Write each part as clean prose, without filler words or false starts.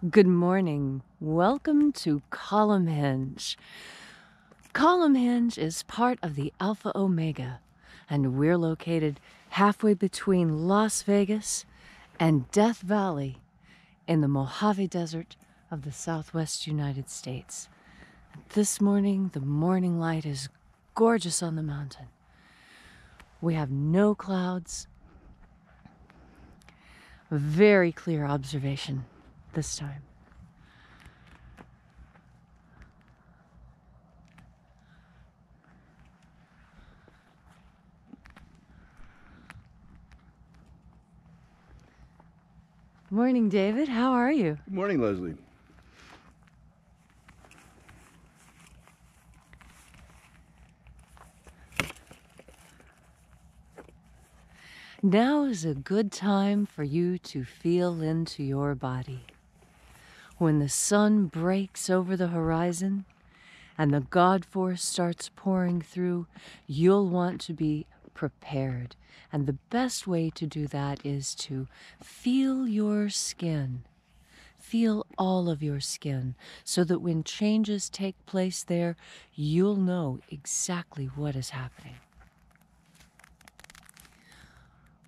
Good morning. Welcome to Columnhenge. Columnhenge is part of the Alpha Ωmega, and we're located halfway between Las Vegas and Death Valley in the Mojave Desert of the Southwest United States. This morning, the morning light is gorgeous on the mountain. We have no clouds. Very clear observation this time. Morning, David. How are you? Good morning, Leslie. Now is a good time for you to feel into your body. When the sun breaks over the horizon and the God force starts pouring through, you'll want to be prepared. And the best way to do that is to feel your skin. Feel all of your skin so that when changes take place there, you'll know exactly what is happening.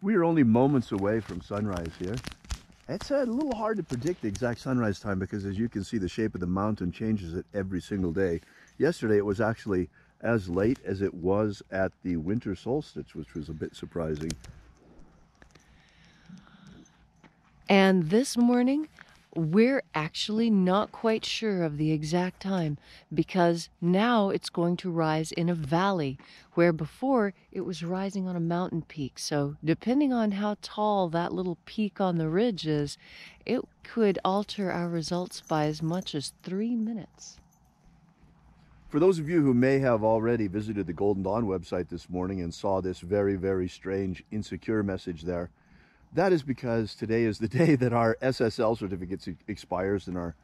We are only moments away from sunrise here. It's a little hard to predict the exact sunrise time because, as you can see, the shape of the mountain changes it every single day. Yesterday it was actually as late as it was at the winter solstice, which was a bit surprising. And this morning, we're actually not quite sure of the exact time because now it's going to rise in a valley where before it was rising on a mountain peak. So depending on how tall that little peak on the ridge is, it could alter our results by as much as 3 minutes. For those of you who may have already visited the Golden Dawn website this morning and saw this very, very strange, insecure message there, that is because today is the day that our SSL certificate expires and our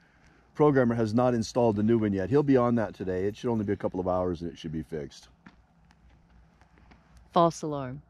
programmer has not installed the new one yet. He'll be on that today. It should only be a couple of hours and it should be fixed. False alarm.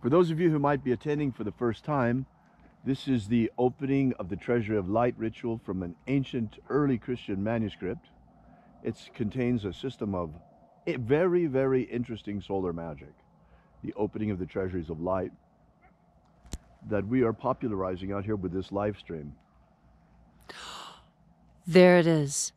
For those of you who might be attending for the first time, this is the opening of the Treasury of Light ritual from an ancient early Christian manuscript. It contains a system of very, very interesting solar magic. The opening of the Treasuries of Light that we are popularizing out here with this live stream. There it is.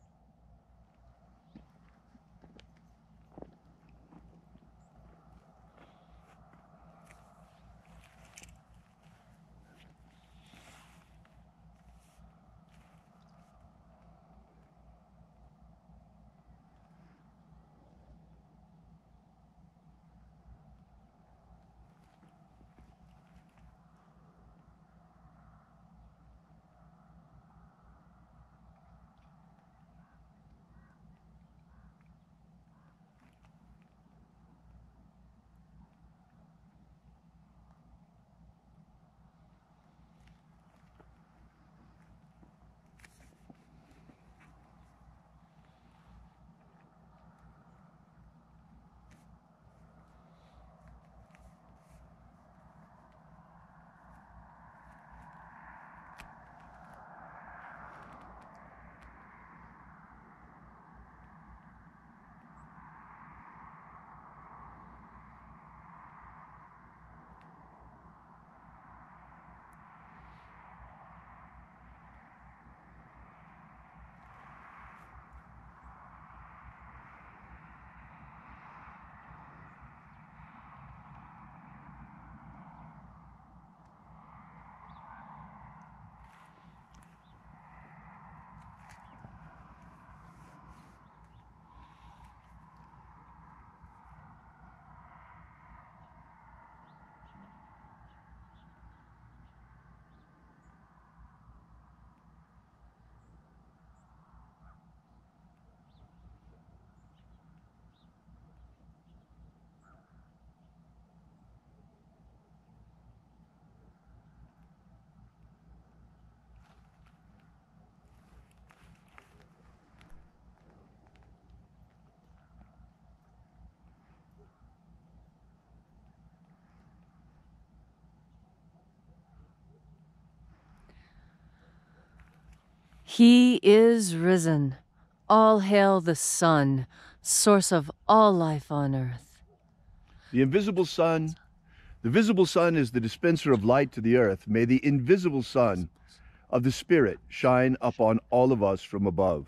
He is risen. All hail the sun, source of all life on earth. The visible sun is the dispenser of light to the earth. May the invisible sun of the Spirit shine upon all of us from above.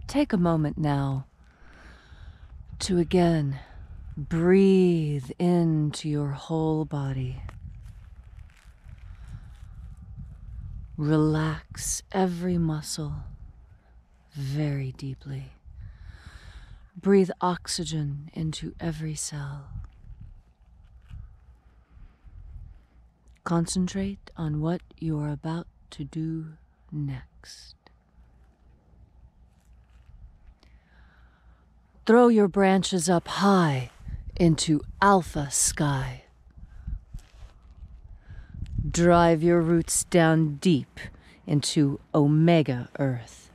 Take a moment now to again breathe into your whole body. Relax every muscle very deeply. Breathe oxygen into every cell. Concentrate on what you are about to do next. Throw your branches up high into Alpha sky. Drive your roots down deep into Omega earth.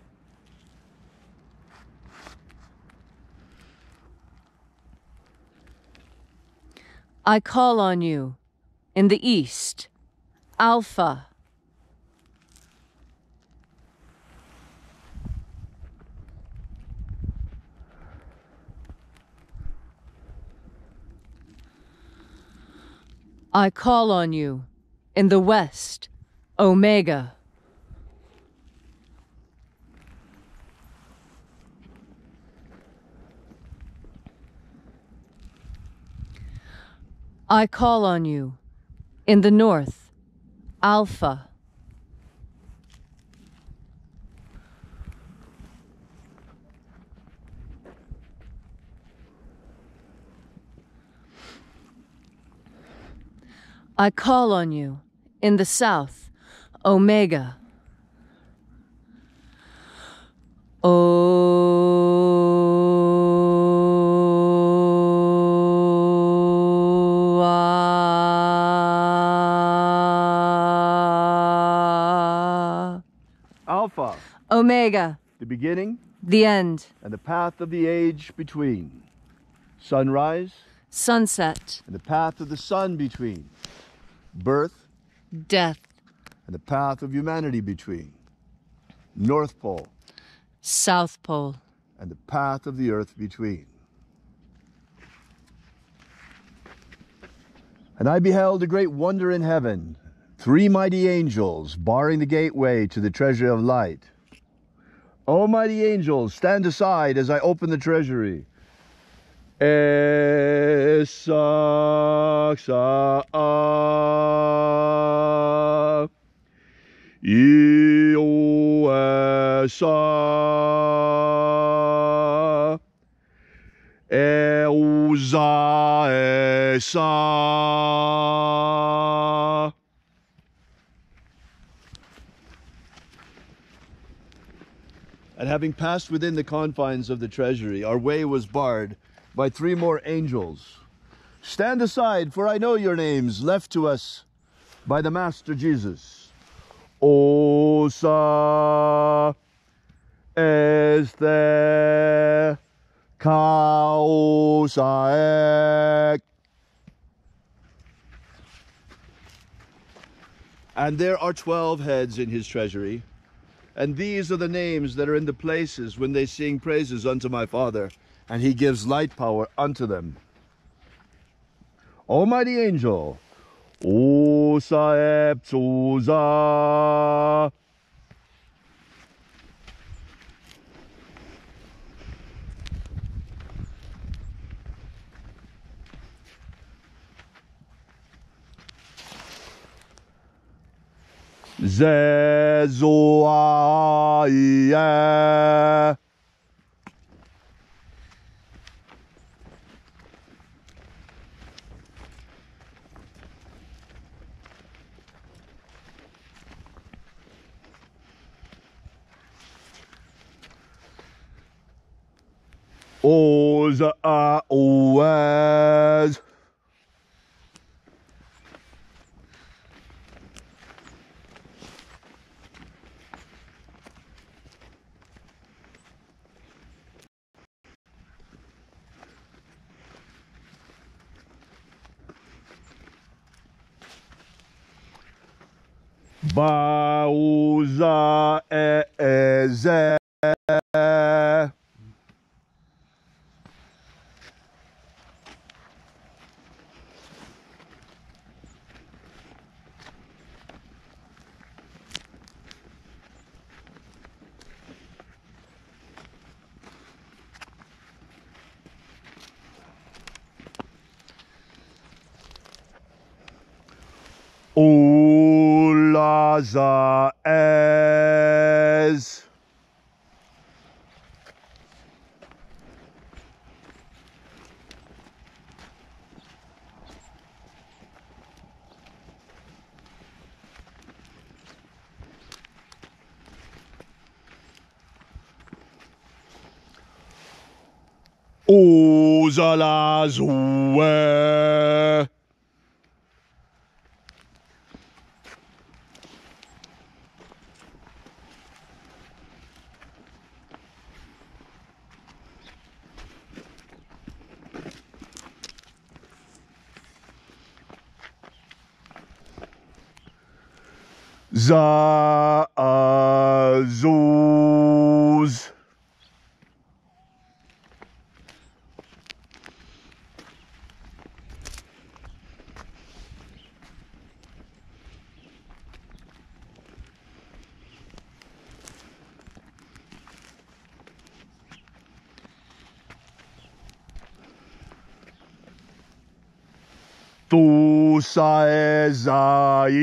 I call on you in the east, Alpha. I call on you in the west, Omega. I call on you in the north, Alpha. I call on you in the south, Omega. Alpha, Omega, the beginning the end. and the path of the age between. Sunrise, Sunset, and the path of the sun between. Birth, death, and the path of humanity between. North Pole, South Pole, and the path of the earth between. And I beheld a great wonder in heaven, 3 mighty angels barring the gateway to the Treasury of Light. O mighty angels, stand aside as I open the treasury. Esa Ioesa Eusa Esa. And having passed within the confines of the treasury, our way was barred by 3 more angels. Stand aside, for I know your names, left to us by the Master Jesus. Osa este causa. And there are 12 heads in his treasury. And these are the names that are in the places when they sing praises unto my Father, and he gives light power unto them. Almighty angel, Osa Epsosa. Zezoaia. Oz a oaz. Bauza eze. Ulaza ez. Ozalazue. Zaazuz. Tu saezai.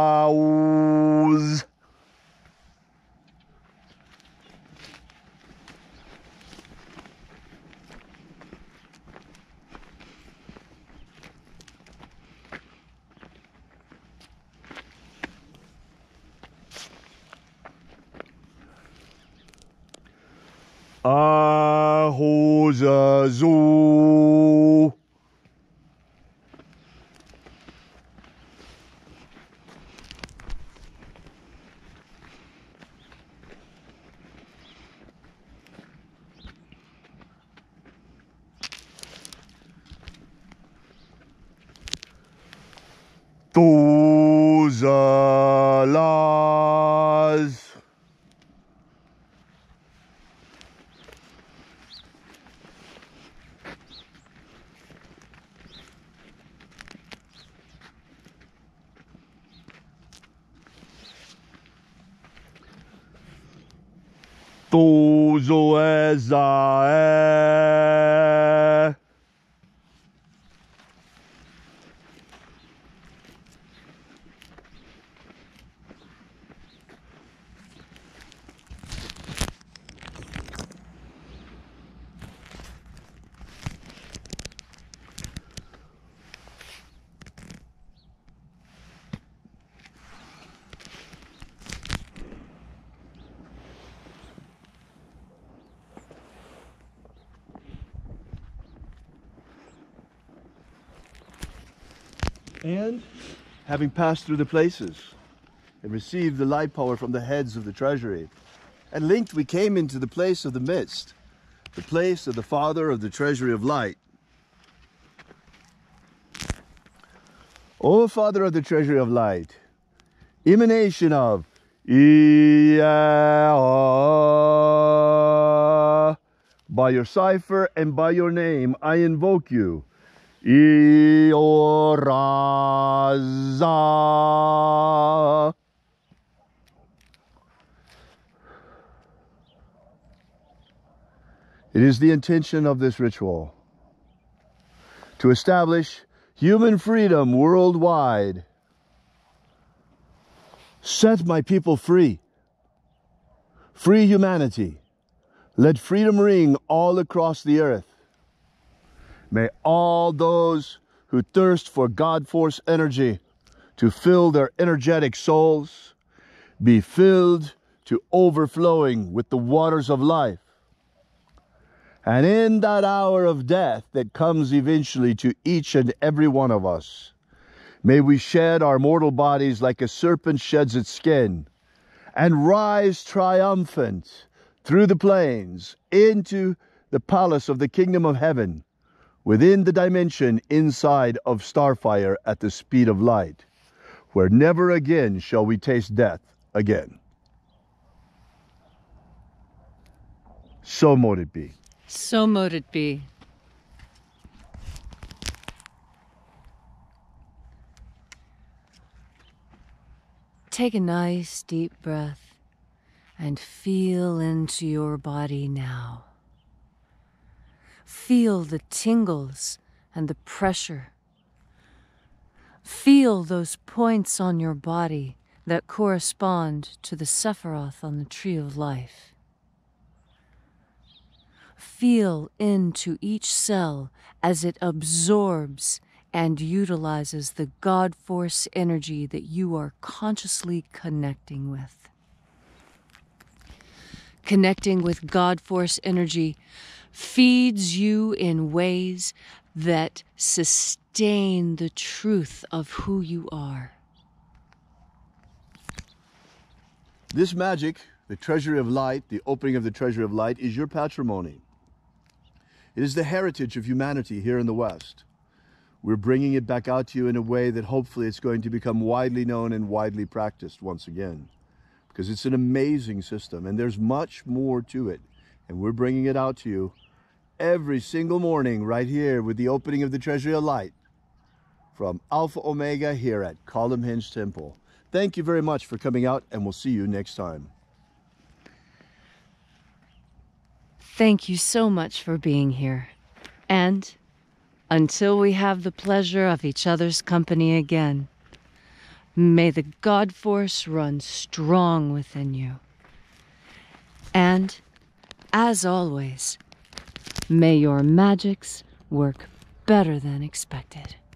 Thesauz. Ahozazu. Tuzalaz. Tuzoezae. And having passed through the places and received the light power from the heads of the treasury, and linked, we came into the place of the midst, the place of the Father of the Treasury of Light. O Father of the Treasury of Light, emanation of by your cipher and by your name, I invoke you. Ioraza. It is the intention of this ritual to establish human freedom worldwide. Set my people free. Free humanity. Let freedom ring all across the earth. May all those who thirst for God-force energy to fill their energetic souls be filled to overflowing with the waters of life. And in that hour of death that comes eventually to each and every one of us, may we shed our mortal bodies like a serpent sheds its skin, and rise triumphant through the plains into the palace of the kingdom of heaven, within the dimension inside of starfire at the speed of light, where never again shall we taste death again. So mote it be. So mote it be. Take a nice deep breath and feel into your body now. Feel the tingles and the pressure. Feel those points on your body that correspond to the Sephiroth on the Tree of Life. Feel into each cell as it absorbs and utilizes the God force energy that you are consciously connecting with. Connecting with God force energy feeds you in ways that sustain the truth of who you are. This magic, the Treasury of Light, the opening of the Treasury of Light, is your patrimony. It is the heritage of humanity here in the West. We're bringing it back out to you in a way that hopefully it's going to become widely known and widely practiced once again. Because it's an amazing system and there's much more to it. And we're bringing it out to you every single morning right here with the opening of the Treasury of Light from Alpha Ωmega here at Columnhenge Temple. Thank you very much for coming out, and we'll see you next time. Thank you so much for being here. And until we have the pleasure of each other's company again, may the God force run strong within you. And, as always, may your magics work better than expected.